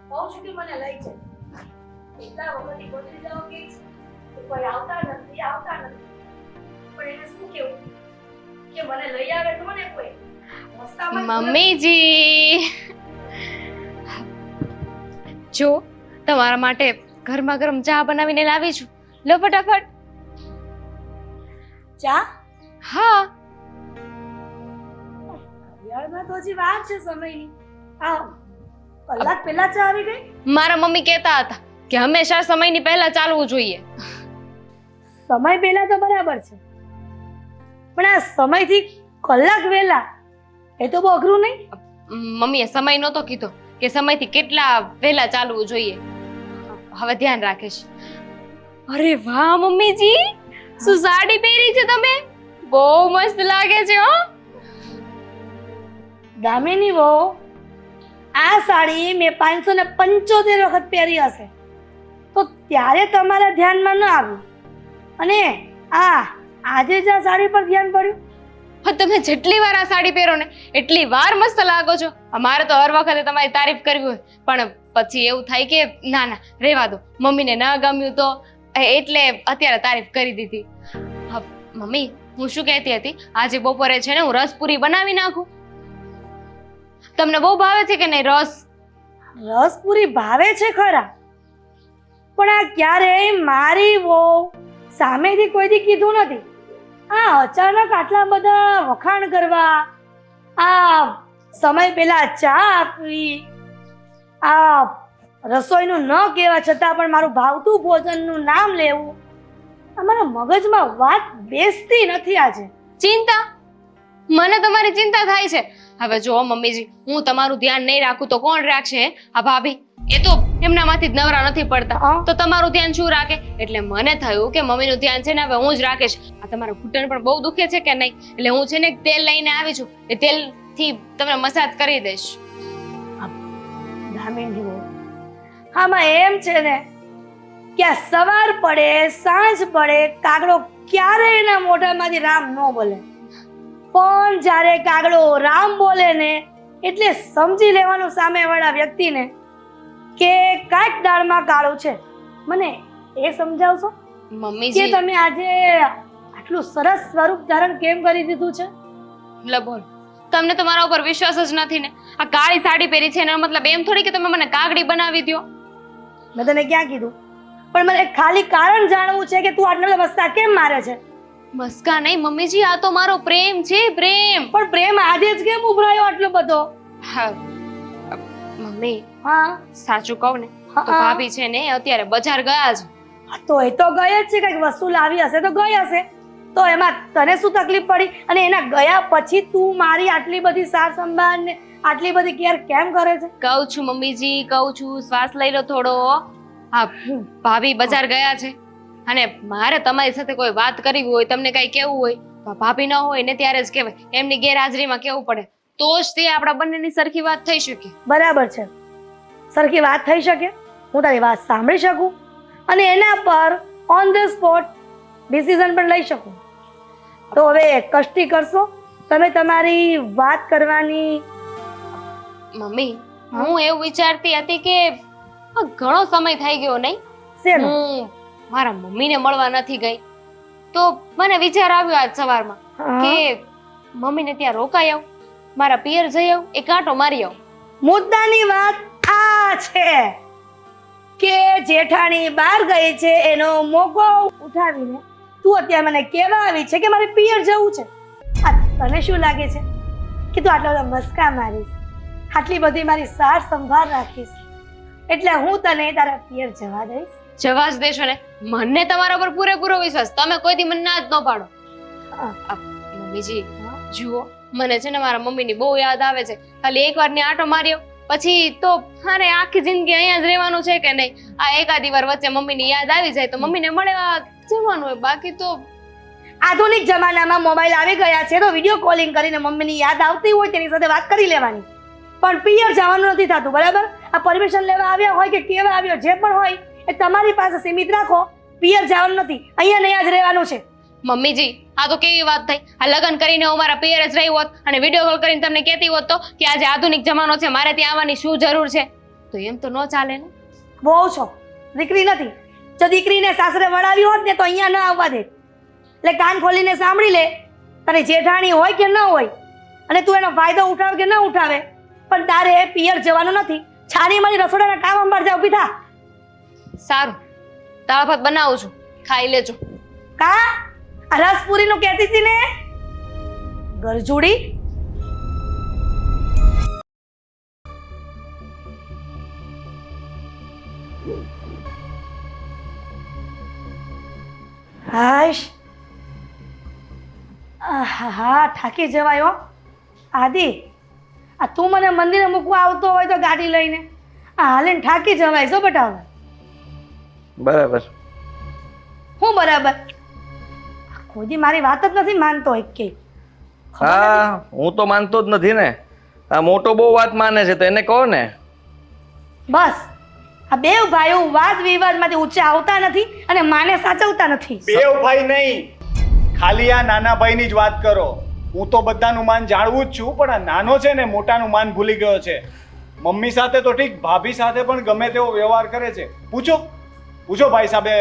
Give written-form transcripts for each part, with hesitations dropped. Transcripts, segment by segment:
કહું છું કે મને લઈ જાય. એટલા વખતથી ગોતરી જાઓ કે કોઈ આવતા નથી. પણ એને શું કેવું કે મને લઈ આવે તો મને કોઈ રસ્તામાં મમ્મીજી જો તમારા માટે ગરમા ગરમ ચા બનાવીને લાવી છું. લો ફટાફટ. ચા હા ઘડિયાળમાં તો હજી વાર છે સમયની. આ કલાક પહેલા ચા આવી ગઈ. મારા મમ્મી કહેતા હતા કે હંમેશા સમયની પહેલા ચાલવું જોઈએ. સમય પહેલા તો બરાબર છે, પણ આ સમયથી કલાક વહેલા એ તો બહુ અઘરું નહીં? મમ્મીએ સમય નહોતો કીધો કે સમયથી કેટલા વહેલા ચાલવું જોઈએ. હવે ધ્યાન રાખીશ. અરે વાહ મમ્મીજી, શું સાડી પહેરી છે તમે? બહુ મસ્ત લાગે છે હો. દામિની વહુ, આ સાડી મેં 575 વખત પહેરી હશે તો ત્યારે તમારા ધ્યાનમાં ન આવ્યું, અને આજે જ આ સાડી પર ધ્યાન પડ્યું. તમે જેટલી વાર આ સાડી પહેરો ને એટલી વાર મસ્ત લાગો છો. મારે તો હર વખતે તમારી તારીફ કરવી હોય, પણ પછી એવું થાય કે ના ના રહેવા દો, મમ્મીને ન ગમ્યું તો એટલે અત્યારે તારીફ કરી દીધી. મમ્મી, હું શું કહેતી હતી, આજે બપોરે છે ને હું રસપુરી બનાવી નાખું. તમને બહુ ભાવે છે કે નહીં રસ? રસપુરી ભાવે છે ખરા, પણ આ ક્યારેય મારી વહુ સામેથી કોઈથી કીધું નથી. આ અચાનક આટલા બધા વખાણ કરવા, આ સમય પહેલા ચા આપવી, આ રસોઈનું ન કહેવા છતાં પણ મારું ભાવતું ભોજનનું નામ લેવું, અમારા મગજમાં વાત બેસતી નથી આજે. ચિંતા? મને તમારી ચિંતા થાય છે. હવે જો મમ્મીજી, હું તમારું ધ્યાન નહીં રાખું તો કોણ રાખશે? આ ભાભી એ તો એમનામાંથી જ નવરા નથી પડતા, તો તમારું ધ્યાન શું રાખે? એટલે મને થયું કે મમ્મીનું ધ્યાન છે ને હવે હું જ રાખીશ. આ તમારો ઘૂંટણ પણ બહુ દુખે છે કે નહીં? એટલે હું છે ને તેલ લઈને આવી છું, એ તેલથી તમને મસાજ કરી દઈશ. દામિની વહુ, આમાં એમ છે ને કે આ સવાર પડે સાંજ પડે કાગડો ક્યારેય એના મોઢામાંથી રામ ન બોલે, પણ જ્યારે કાગડો રામ બોલે ને એટલે સમજી લેવાનું સામેવાળા વ્યક્તિને કે કાંઈક દાળમાં કાળું છે. મને એ સમજાવશો કે મમ્મીજી તમે આજે આટલું સરસ સ્વરૂપ ધારણ કેમ કરી દીધું છે? લે બોલ, તમને તો મારા ઉપર વિશ્વાસ જ નથી ને? આ કાળી સાડી પહેરી છે એનો મતલબ એમ થોડી કે તમે મને કાગડી બનાવી દો. મેં તને ક્યાં કીધું? પણ મને ખાલી કારણ જાણવું છે કે તું આટલા બધા મસ્કા કેમ મારે છે? મસ્કા નહીં મમ્મીજી, આ તો મારો પ્રેમ છે, પ્રેમ. પણ પ્રેમ આજે જ કેમ ઉભરાયો આટલો બધો? હા મમ્મી, હા સાચું કહું ને તો ભાભી છે ને અત્યારે બજાર ગયા છે. તો એ તો ગઈ જ છે, કઈક વસ્તુ લાવી હશે તો ગઈ હશે. તો એમાં તને શું તકલીફ પડી? અને એના ગયા પછી તું મારી આટલી બધી સાર સંભાળ ને આટલી બધી કેર કેમ કરે છે? કહું છું મમ્મીજી, કહું છું, શ્વાસ લઈ લો થોડો. હા, ભાભી બજાર ગયા છે અને મારે તમારી સાથે કોઈ વાત કરવી હોય, તમને કઈ કેવું હોય તો ભાભી ન હોય ને ત્યારે જ કહેવાય. એમની ગેરહાજરીમાં કેવું પડે તો જ તે આપણા બંનેની સરખી વાત થઈ શકે. બરાબર છે, સરખી વાત થઈ શકે, હું તારી વાત સાંભળી શકું અને એના પર ઓન ધ સ્પોટ ડિસિઝન પણ લઈ શકું. તો હવે કષ્ટી કરશો તમે તમારી વાત કરવાની? મમ્મી, હું એવું વિચારતી હતી કે ઘણો સમય થઈ ગયો નહીં, શેનો? હું મારા મમ્મીને મળવા નથી ગઈ, તો મને વિચાર આવ્યો આજ સવારમાં કે મમ્મીને ત્યાં રોકાઈ આવું, મારા પિયર જઈ આવું, એક આંટો મારી આવું. મુદ્દાની વાત આ છે કે જેઠાણી બહાર ગઈ છે એનો મોકો ઉઠાવીને તું અત્યારે મને કહેવા આવી છે કે મારે પિયર જવું છે. આ તને શું લાગે છે કે તું આટલા બધા મસ્કા મારીશ, આટલી બધી મારી સાર સંભાળ રાખીશ એટલે હું તને તારા પિયર જવા દઈશ? જવા જ દેશો ને? મને તમારા પર પૂરેપૂરો વિશ્વાસ, તમે કોઈ દી મને ના જ ન પાડો. મમ્મીજી જુઓ, મને છે ને મારા મમ્મીની બહુ યાદ આવે છે. ખાલી એકવારની આંટો માર્યો પછી તો અરે આખી જિંદગી અહીંયા જ રહેવાનું છે કે નહીં? આ એકાદી વાર વચ્ચે મમ્મીની યાદ આવી જાય તો મમ્મીને મળવા જવાનું હોય, બાકી તો આધુનિક જમાનામાં મોબાઈલ આવી ગયા છે તો વિડીયો કોલિંગ કરીને મમ્મીની યાદ આવતી હોય તેની સાથે વાત કરી લેવાની. પણ પિયર જવાનું નથી થતું, બરાબર? આ પરમિશન લેવા આવ્યા હોય કે કેવા આવ્યો જે પણ હોય એ તમારી પાસે સીમિત રાખો. પિયર જવાનું નથી, અહીંયા ને અહીંયા જ રહેવાનું છે. મમ્મીજી, આ તો કેવી વાત થઈ? આ લગ્ન કરીને હું મારા પિયર જ રહી હોત અને વિડીયો કોલ કરીને તમને કહેતી હોત તો કે આજે આધુનિક જમાનો છે, મારે ત્યાં આવવાની શું જરૂર છે? તો એમ તો ન ચાલે ને. બહુ છો, દીકરી નથી. જો દીકરીને સાસરે વળાવી હોત ને તો અહીંયા ન આવવા દે. એટલે કાન ખોલીને સાંભળી લે, તારી જેઠાણી હોય કે ન હોય, અને તું એનો ફાયદો ઉઠાવે કે ન ઉઠાવે, પણ તારે પિયર જવાનું નથી. છાની મારી રસોડાના કામ અંબાર જા, ઊભી થા. સારું, દાળ ભાત બનાવું છું, ખાઈ લેજો. કા આ રસપુરીનું કહેતી હતી ને, ગરજુડી. હાશ, હા થાકી જવાય હો. આદિ, આ તું મને મંદિરે મૂકવા આવતો હોય તો ગાડી લઈને, આ હાલીને થાકી જવાય છો બેટા. હવે બરાબર. હું બરાબર? કોઈ દી મારી વાત જ નથી માનતો એક કે. હા, હું તો માનતો જ નથી ને. આ મોટો બહુ વાત માને છે તો એને કહો ને. બસ આ બે ભાઈઓ વાદ વિવાદમાંથી ઊંચે આવતા નથી અને માને સાચવતા નથી. બેવ ભાઈ નહીં, ખાલી આ નાના ભાઈની જ વાત કરો. હું તો બધાનું માન જાણવું જ છું, પણ આ નાનો છે ને મોટાનું માન ભૂલી ગયો છે. મમ્મી સાથે તો ઠીક, ભાભી સાથે પણ ગમે તેવો વ્યવહાર કરે છે. પૂછો ભાઈ સાહેબે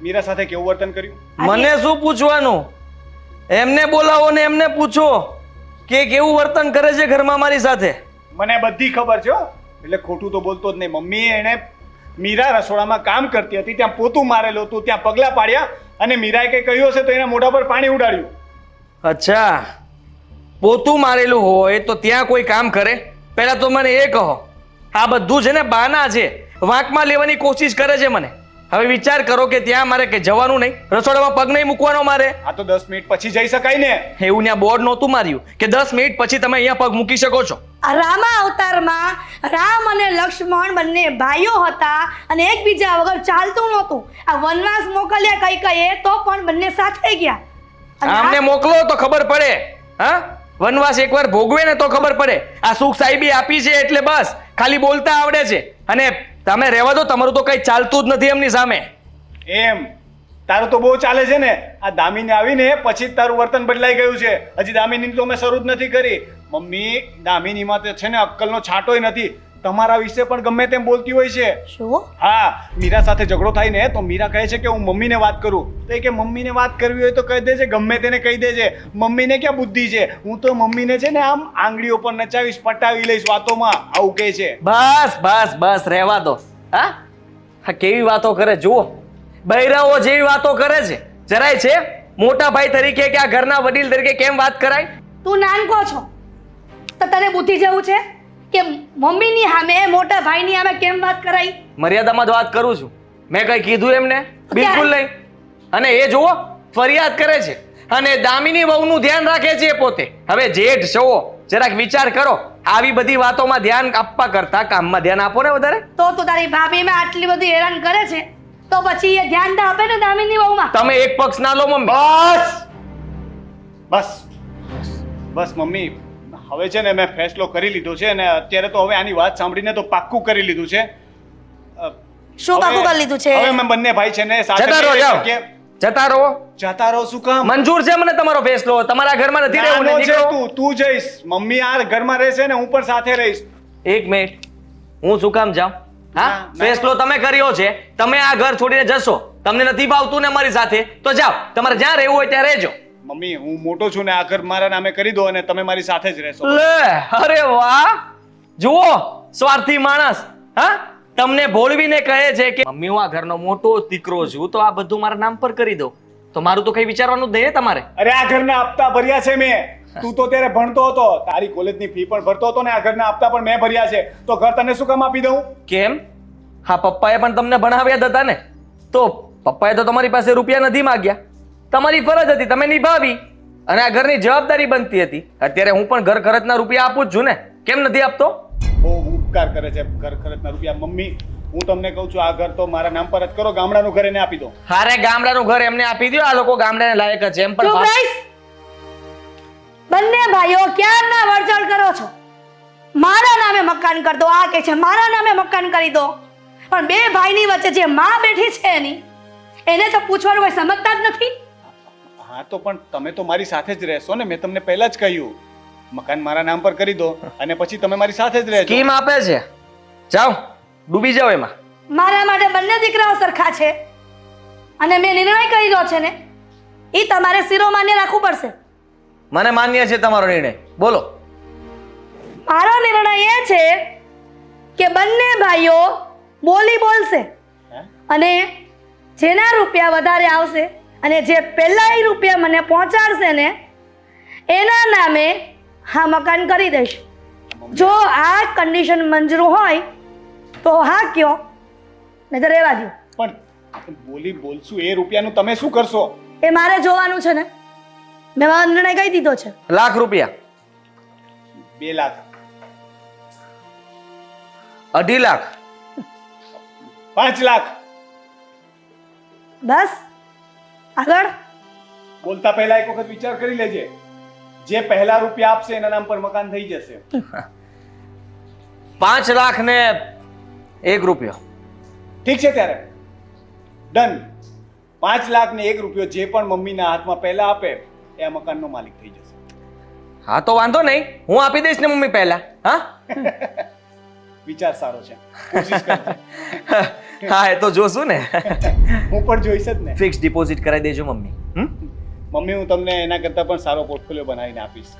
મીરા સાથે કેવું વર્તન કર્યું? મને શું પૂછવાનું? એમને બોલાવો ને એમને પૂછો કે કેવું વર્તન કરે છે ઘરમાં મારી સાથે. મને બધી ખબર છે હો, એટલે ખોટું તો બોલતો જ નહીં. મમ્મીએ એને મીરા રસોડામાં કામ કરતી હતી, ત્યાં પોતું મારેલું હતું, ત્યાં પગલા પાડ્યા, અને મીરાએ કંઈ કહ્યું હશે તો એના મોઢા પર પાણી ઉડાડ્યું. અચ્છા, પોતું મારેલું હોય તો ત્યાં કોઈ કામ કરે? પહેલા તો મને એ કહો. આ બધું છે ને બાના છે, વાંકમાં લેવાની કોશિશ કરે છે મને. હવે વિચાર કરો કે ત્યાં મારે કે જવાનું નહીં, રસોડામાં પગ નહીં મૂકવાનો મારે. આ તો 10 મિનિટ પછી જઈ શકાય ને. એવું ત્યાં બોર્ડ નહોતું માર્યું કે 10 મિનિટ પછી તમે અહીંયા પગ મૂકી શકો છો. આ રામા અવતારમાં રામ અને લક્ષ્મણ બંને ભાઈઓ હતા અને એકબીજા વગર ચાલતું નહોતું. આ વનવાસ મોકલ્યા કઈ કઈ તો પણ બંને સાથે ગયા. અને આમને મોકલો તો ખબર પડે. હા, વનવાસ એકવાર ભોગવે ને તો ખબર પડે. આ સુખ સાહેબી આપી છે એટલે બસ ખાલી બોલતા આવડે છે, અને તમે રહેવા દો, તમારું તો કઈ ચાલતું જ નથી એમની સામે. એમ તારું તો બહુ ચાલે છે ને. આ દામિની આવીને પછી જ તારું વર્તન બદલાઈ ગયું છે. હજી દામિની તો મેં શરૂ જ નથી કરી. મમ્મી, દામિનીમાં તો છે ને અક્કલનો છાંટોય નથી. તમારા વિશે પણ ગમે તેમ બોલતી હોય છે. શું? હા, મીરા સાથે ઝઘડો થાય ને તો મીરા કહે છે કે હું મમ્મીને વાત કરું, તો એ કે મમ્મીને વાત કરવી હોય તો કહી દેજે, ગમે તેને કહી દેજે. મમ્મીને ક્યાં બુદ્ધિ છે? હું તો મમ્મીને છે ને આમ આંગળીઓ પર નચાવીશ, પટાવી લઈશ વાતોમાં, આવું કહે છે. બસ બસ બસ, રહેવા દો. હા, કેવી વાતો કરે જુઓ. બૈરાઓ જેવી વાતો કરે છે. જરાય છે મોટા ભાઈ તરીકે કે આ ઘરના વડીલ તરીકે કેમ વાત કરાય? તું નાનકો છો તો તને બુદ્ધિ જેવું છે કે મમ્મીની સામે મોટા ભાઈની સામે કેમ વાત કરાઈ? મર્યાદામાં જ વાત કરું છું. મેં કઈ કીધું એમને? બિલકુલ નહીં. અને એ જુઓ ફરિયાદ કરે છે, અને દામિની વહુનું ધ્યાન રાખે છે એ પોતે. હવે જેઠ છો, જરાક વિચાર કરો. આવી બધી વાતોમાં ધ્યાન આપવા કરતા કામમાં ધ્યાન આપો ને વધારે. તો તું તારી ભાભીમાં આટલી બધી હેરાન કરે છે તો પછી એ ધ્યાન તો આપે ને દામિની વહુમાં. તમે એક પક્ષ ના લો મમ્મી. બસ બસ મમ્મી, હવે છે ને મેં ફેસલો કરી લીધો છે, અને અત્યારે તો હવે આની વાત સાંભળીને તો પાક્કું કરી લીધું છે. શું પાકું કરી લીધું છે? હવે અમે બંને ભાઈ છે ને સાથે જતા રહો, રહી જાઓ. શકીએ. જતા રહો. જતા રહો શું કામ? મંજૂર છે મને તમારો ફેસલો. તમારા ઘરમાં નથી રહેવું ને, નાનો છે નીકળો. તું જઈશ. મમ્મી આ ઘરમાં રહેશે ને હું પણ સાથે રહીશ. એક મિનિટ, હું શું કામ જાઉં? હા, ના, ના. ફેસલો તમે કર્યો છે. તમે આ ઘર છોડીને જશો. તમને નથી ભાવતું ને મારી સાથે તો જાઓ. તમારે જ્યાં રહેવું હોય ત્યાં રહેજો. મમ્મી, હું મોટો છું ને આ ઘર મારા નામે કરી દો અને તમે મારી સાથે જ રહેશો. લે, અરે વાહ, જુઓ સ્વાર્થી માણસ. હા, તમને ભોળવીને કહે છે કે મમ્મી હું આ ઘરનો મોટો દીકરો છું તો આ બધું મારા નામ પર કરી દો. તો મારું તો કઈ વિચારવાનું જ નહીં ને તમારે. અરે આ ઘરના હપ્તા ભર્યા છે મેં. તું તો ત્યારે ભણતો હતો, તારી કોલેજની ફી પણ ભરતો હતો ને આ ઘરના હપ્તા પણ મેં ભર્યા છે. તો ઘર તને શું કામ આપી દઉં? કેમ? હા, પપ્પાએ પણ તમને ભણાવ્યા જ હતા ને, તો પપ્પાએ તો તમારી પાસે રૂપિયા નથી માંગ્યા. તમારી ફરજ હતી, તમે નિભાવી, અને આ ઘરની જવાબદારી બનતી હતી. અત્યારે હું પણ ઘર ખર્ચના રૂપિયા આપું જ છું ને, કેમ નથી આપતો? બહુ ઉપકાર કરે છે ઘર ખર્ચના રૂપિયા. મમ્મી, હું તમને કહું છું આ ઘર તો મારા નામ પર જ કરો, ગામડાનું ઘર એને આપી દો. હારે ગામડાનું ઘર એમને આપી દો. આ લોકો ગામડાને લાયક જ છે એમ ચૂપ પણ. રહીશ. બંને ભાઈઓ ક્યારના વળચળ કરો છો? મારા નામે મકાન કરી દો, આ કે છે મારા નામે મકાન કરી દો, પણ બે ભાઈની વચ્ચે જે માં બેઠી છે એની એને તો પૂછવાનું કોઈ સમજતા જ નથી. હા તો પણ તમે તો મારી સાથે જ રહેશો ને. મેં તમને પહેલા જ કહ્યું મકાન મારા નામ પર કરી દો અને પછી તમે મારી સાથે જ રહેજો. સ્કીમ આપે છે. જાઓ, ડૂબી જાઓ એમાં. મારા માટે બંને દીકરાઓ સરખા છે અને મેં નિર્ણય કર્યો છે ને એ તમારે શિરોમાન્ય રાખવું પડશે. મને માન્ય છે તમારો નિર્ણય, બોલો. મારો નિર્ણય એ છે કે બંને ભાઈઓ બોલી બોલશે અને જેના રૂપિયા વધારે આવશે અને જે પહેલા એ રૂપિયા મને પહોંચાડશે ને એના નામે હા મકાન કરી દઈશ. જો આ કન્ડિશન મંજૂર હોય તો હા કયો, નહીં તો રહેવા દો. પણ બોલી બોલશું એ રૂપિયાનું તમે શું કરશો? એ મારે જોવાનું છે ને, મેં મારો નિર્ણય કહી દીધો છે. લાખ રૂપિયા, 2 લાખ, 2.5 લાખ, 5 લાખ. બસ આગળ. બોલતા પહેલા એક વખત વિચાર કરી લેજે. જે પહેલા રૂપિયા આપશે એના નામ પર મકાન થઈ જશે. 5 લાખ ને 1 રૂપિયો. ઠીક છે ત્યારે ડન. 5 લાખ ને 1 રૂપિયો જે પણ મમ્મીના હાથમાં પહેલા આપે એ આ મકાનનો માલિક થઈ જશે. હા તો વાંધો નહીં, હું આપી દઈશ ને મમ્મી પહેલા. હા વિચાર સારો છે, કોશિશ કરજે. હા એ તો જોશું ને. હું પણ જોઈશ જ ને. ફિક્સ ડિપોઝિટ કરાવી દેજો મમ્મી. મમ્મી હું તમને એના કરતાં પણ સારો પોર્ટફોલિયો બનાવીને આપીશ.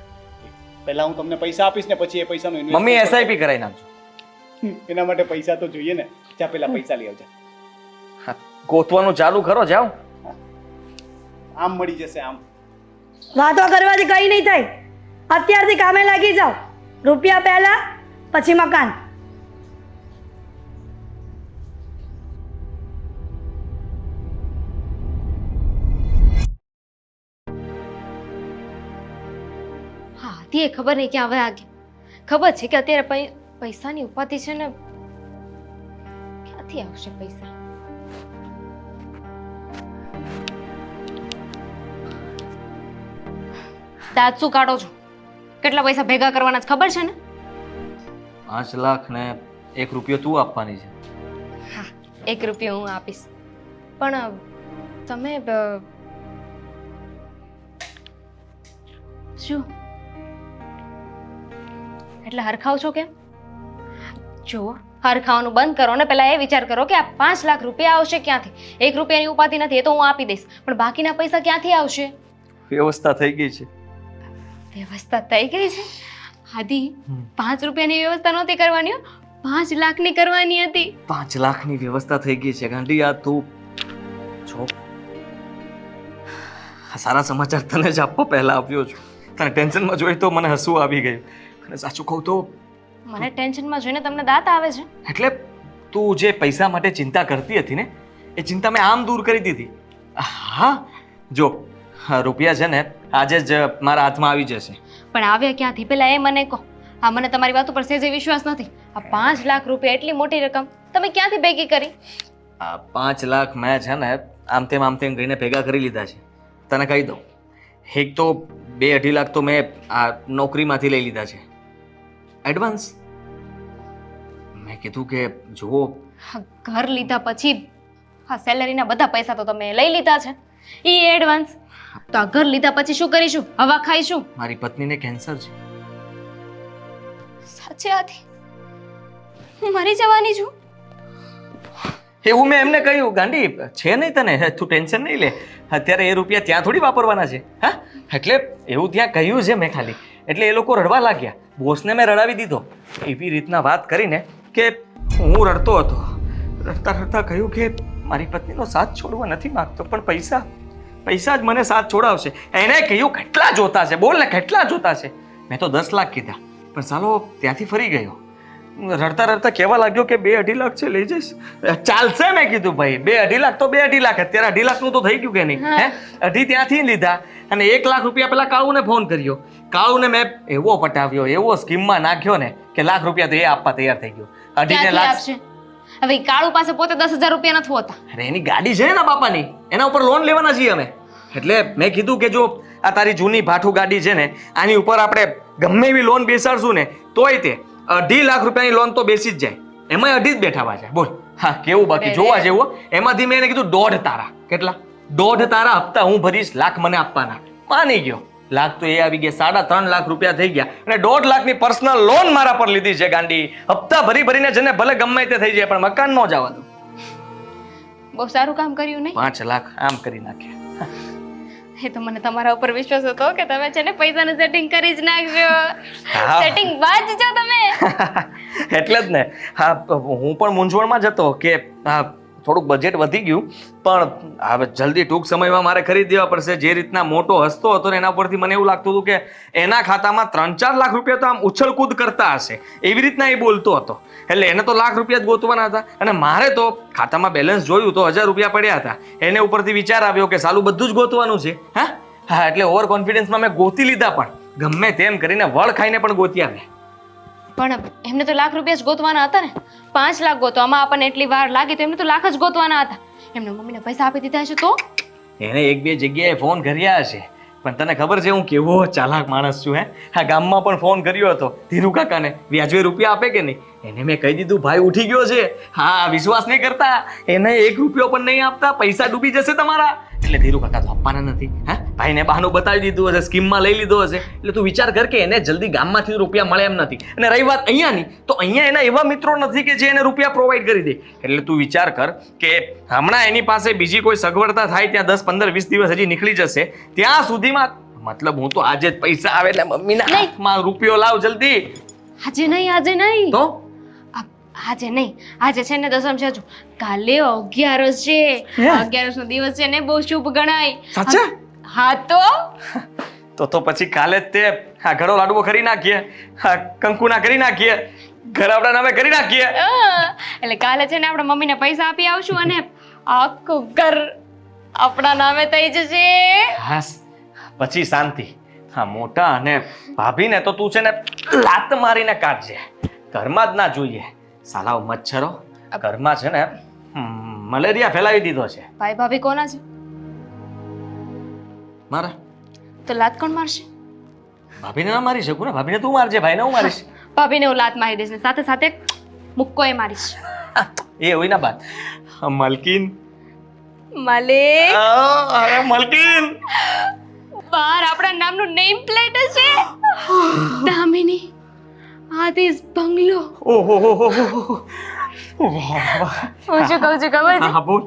પહેલા હું તમને પૈસા આપીશ ને પછી એ પૈસાનો ઇન્વેસ્ટ. મમ્મી એસઆઈપી કરાવી નાખજો. એના માટે પૈસા તો જોઈએ ને. જા પહેલા પૈસા લઈ આવજે. હા, ગોતવાનું ચાલુ કરો, જાઓ. આમ મળી જશે આમ. વાતો કરવાથી કઈ નહીં થાય. અત્યારથી કામે લાગી જાઓ. રૂપિયા પહેલા પછી મકાન. હા તે ખબર નહીં ક્યાં આવ્યા ગયા. ખબર છે કે અત્યારે પૈસાની ઉપાધિ છે ને, ક્યાંથી આવશે પૈસા? દાંત શું કાઢો છો? કેટલા પૈસા ભેગા કરવાના છે ખબર છે ને? 5 લાખ ને 1 રૂપિયો તું આપવાની છે. હા 1 રૂપિયો હું આપીશ, પણ તમે શું એટલે હરખાવ છો કેમ? જુઓ, હરખાવાનું બંધ કરો ને પહેલા એ વિચાર કરો કે આ 5 લાખ રૂપિયા આવશે ક્યાંથી? 1 રૂપિયાની ઉપાધિ નથી, એ તો હું આપી દઈશ, પણ બાકીના પૈસા ક્યાંથી આવશે? વ્યવસ્થા થઈ ગઈ છે. વ્યવસ્થા થઈ ગઈ છે? આદિ 5 રૂપિયાની વ્યવસ્થા નહોતી કરવાની હો, 5 લાખની કરવાની હતી. 5 લાખની વ્યવસ્થા થઈ ગઈ છે ગાંડી. આ તું જો, આ સારા સમાચાર તને જ આપવા પહેલા આપ્યો છું. તને ટેન્શનમાં જોઈ તો મને હસવું આવી ગયું. અને સાચું કહું તો મને ટેન્શનમાં જોઈને તમને દાંત આવે છે. એટલે તું જે પૈસા માટે ચિંતા કરતી હતી ને, એ ચિંતા મેં આમ દૂર કરી દીધી. હા જો, રૂપિયા છે ને આજે જ મારા હાથમાં આવી જશે. પણ આવ્યા ક્યાંથી પહેલા એ મને કહો. હા મને તમારી વાત ઉપર સહેજે વિશ્વાસ નથી. આ 5 લાખ રૂપિયા એટલી મોટી રકમ તમે ક્યાંથી ભેગી કરી? આ 5 લાખ મેં છે ને આમ તેમ કહીને ભેગા કરી લીધા છે. તને કહી દઉં, એક તો 2-2.5 લાખ તો મેં આ નોકરીમાંથી લઈ લીધા છે એડવાન્સ. મેં કીધું કે જુઓ, હા, ઘર લીધા પછી હા સેલેરીના બધા પૈસા તો તમે લઈ લીધા છે, એ એડવાન્સ. તો આ ઘર લીધા પછી શું કરીશું? હવા ખાઈશું? મારી પત્નીને કેન્સર છે. સાચે આથી હું મરી જવાની છું? એવું મેં એમને કહ્યું. ગાંડી છે નહીં તને, તું ટેન્શન નહીં લે. અત્યારે એ રૂપિયા ત્યાં થોડી વાપરવાના છે. હા એટલે એવું ત્યાં કહ્યું છે મેં ખાલી. એટલે એ લોકો રડવા લાગ્યા. બોસને મેં રડાવી દીધો એવી રીતના વાત કરીને કે હું રડતો હતો. રડતા રડતા કહ્યું કે મારી પત્નીનો સાથ છોડવા નથી માંગતો, પણ પૈસા જ મને સાથ છોડાવશે. એને કહ્યું કેટલા જોતા છે, બોલ ને કેટલા જોતા છે? મેં તો 10 લાખ કીધા, પણ સાલો ત્યાંથી ફરી ગયો. રડતા રડતા કહેવા લાગ્યો કે 2-2.5 લાખ છે, લઈ જઈશ. ચાલશે મેં કીધું ભાઈ, 2-2.5 લાખ તો 2-2.5 લાખ. અત્યારે 2.5 લાખનું તો થઈ ગયું કે નહીં? હે 2.5 ત્યાંથી લીધા અને 1 લાખ રૂપિયા પેલા કાળુને ફોન કર્યો. કાળુને મેં એવો પટાવ્યો, એવો સ્કીમમાં નાખ્યો ને કે લાખ રૂપિયા તો એ આપવા તૈયાર થઈ ગયો. 2.5 લાખ આપશે. હવે કાળુ પાસે પોતે 10,000 રૂપિયા નથી હોતા. અરે એની ગાડી છે ને બાપાની, એના ઉપર લોન લેવાના છીએ અમે. એટલે મેં કીધું કે જો આ તારી જૂની ભાઠું ગાડી છે ને, આની ઉપર આપણે ગમે એવી લોન બેસાડશું ને તોય તે 2.5 લાખ રૂપિયાની લોન તો બેસી જ જાય. એમાં 2.5 જ બેઠા પાછા. બોલ હા કેવું બાકી જોવા જેવું. એમાંથી મેં એને કીધું 1.5 તારા. કેટલા? 1.5 તારા હપ્તા હું ભરીશ, લાખ મને આપવાના. માની ગયો. લાખ તો એ આવી ગયા, 3.5 લાખ રૂપિયા થઈ ગયા અને 1.5 લાખની પર્સનલ લોન મારા પર લીધી છે ગાંડી. હપ્તા ભરી ભરીને જને ભલે ગમે તે થઈ જાય પણ મકાન ન જવા દો. બહુ સારું કામ કર્યું નહીં? 5 લાખ આમ કરી નાખ્યા. એ તો મને તમારા ઉપર વિશ્વાસ હતો કે તમે છે ને પૈસાનું સેટિંગ કરી જ નાખજો. હા. સેટિંગ બાજ છો તમે. એટલે જ ને. હા, હું પણ મૂંઝવણમાં જ હતો કે થોડુંક બજેટ વધી ગયું પણ હવે જલ્દી ટૂંક સમયમાં મારે ખરીદી દેવા પડશે. જે રીતના મોટો હસતો હતો ને એના પરથી મને એવું લાગતું હતું કે એના ખાતામાં 3-4 લાખ રૂપિયા તો આમ ઉછળકૂદ કરતા હશે, એવી રીતના એ બોલતો હતો. એટલે એને તો લાખ રૂપિયા જ ગોતવાના હતા અને મારે તો ખાતામાં બેલેન્સ જોયું તો 1000 રૂપિયા પડ્યા હતા. એને ઉપરથી વિચાર આવ્યો કે સાલું બધું જ ગોતવાનું છે. હા, એટલે ઓવર કોન્ફિડન્સમાં મેં ગોતી લીધા પણ ગમે તેમ કરીને વળ ખાઈને પણ ગોતી આવ્યા. પણ એમને તો લાખ રૂપિયા જ ગોતવાના હતા ને. 5 લાખ ગોતવામાં આપણને એટલી વાર લાગી તો એમને તો લાખ જ ગોતવાના હતા. એમને મમ્મીને પૈસા આપી દીધા હશે તો? એને 1-2 જગ્યાએ ફોન કર્યા હશે પણ તને ખબર છે હું કેવો ચાલાક માણસ છું. હા, ગામમાં પણ ફોન કર્યો હતો ધીરુ કાકાને, વ્યાજે રૂપિયા આપે કે નહીં. એને મેં કહી દીધું ભાઈ ઉઠી ગયો છે. હા, વિશ્વાસ નહીં કરતા, એને 1 રૂપિયો પણ નહીં આપતા, પૈસા ડૂબી જશે તમારા. એટલે ધીરુ કાકા તો આપવાના નથી. હા, ભાઈને બહાનું બતાવી દીધું હશે, સ્કીમમાં લઈ લીધો હશે. એટલે તું વિચાર કર કે એને જલ્દી ગામમાંથી રૂપિયા મળે એમ નથી. અને રહી વાત અહીંયાની, તો અહીંયા એના એવા મિત્રો નથી કે જે એને રૂપિયા પ્રોવાઈડ કરી દે. એટલે તું વિચાર કર કે હમણાં એની પાસે બીજી કોઈ સગવડતા થાય ત્યાં 10, 15, 20 દિવસ હજી નીકળી જશે. ત્યાં સુધીમાં મતલબ હું તો આજે જ પૈસા આવે એટલે મમ્મીના હાથમાં રૂપિયો લાવ જલ્દી. આજે નહીં. તો આજે નહીં, આજે છે ને દસમ છે. કાલે 11 છે. 11 નો દિવસ છે ને બહુ શુભ ગણાય. સાચે? હા તો પછી કાલે જ તે ઘડો લાડવો કરી નાખીએ, કંકુના કરી નાખીએ, ઘર આપણા નામે કરી નાખીએ. એટલે કાલે છે ને આપણે મમ્મીને પૈસા આપી આવશું અને આખું ઘર આપણા નામે થઈ જશે. હાસ, પછી શાંતિ. હા, મોટા અને ભાભીને તો તું છે ને લાત મારીને કાઢજે, ઘરમાં જ ના જોઈએ. સાલાઓ મચ્છરો ઘરમાં છે ને મલેરિયા ફેલાવી દીધો છે. ભાઈ ભાભી કોના છે? મારા. તો લાત કોણ મારશે? ભાભીને ના મારી શકું ને, ભાભીને તું મારજે, ભાઈને હું મારીશ. ભાભીને હું લાત મારી દઈશ ને સાથે સાથે મુક્કો એ મારીશ. એ હોય ના બાત. મલકીન. માલિક. અરે મલકીન. બહાર આપણા નામનું નેમ પ્લેટ છે. દામિની આદિશ બંગલો. ઓહો. હું શું કહું છું ખબર છે? હા, બોલ.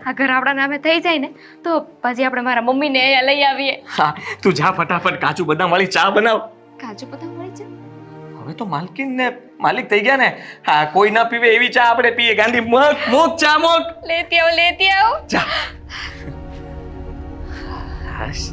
આ ઘર આપણા નામે થઈ જાય ને તો પછી આપણે મારા મમ્મીને અહીંયા લઈ આવીએ. હા, તું જા ફટાફટ કાજુ બદામ વાળી ચા બનાવ. કાજુ બદામ મળી છે? હવે તો માલકીન ને માલિક થઈ ગયા ને. હા, કોઈ ના પીવે એવી ચા આપણે પીએ. ગાંધી મોક ચા મોક. લેતી આવ. ચા. હાશ.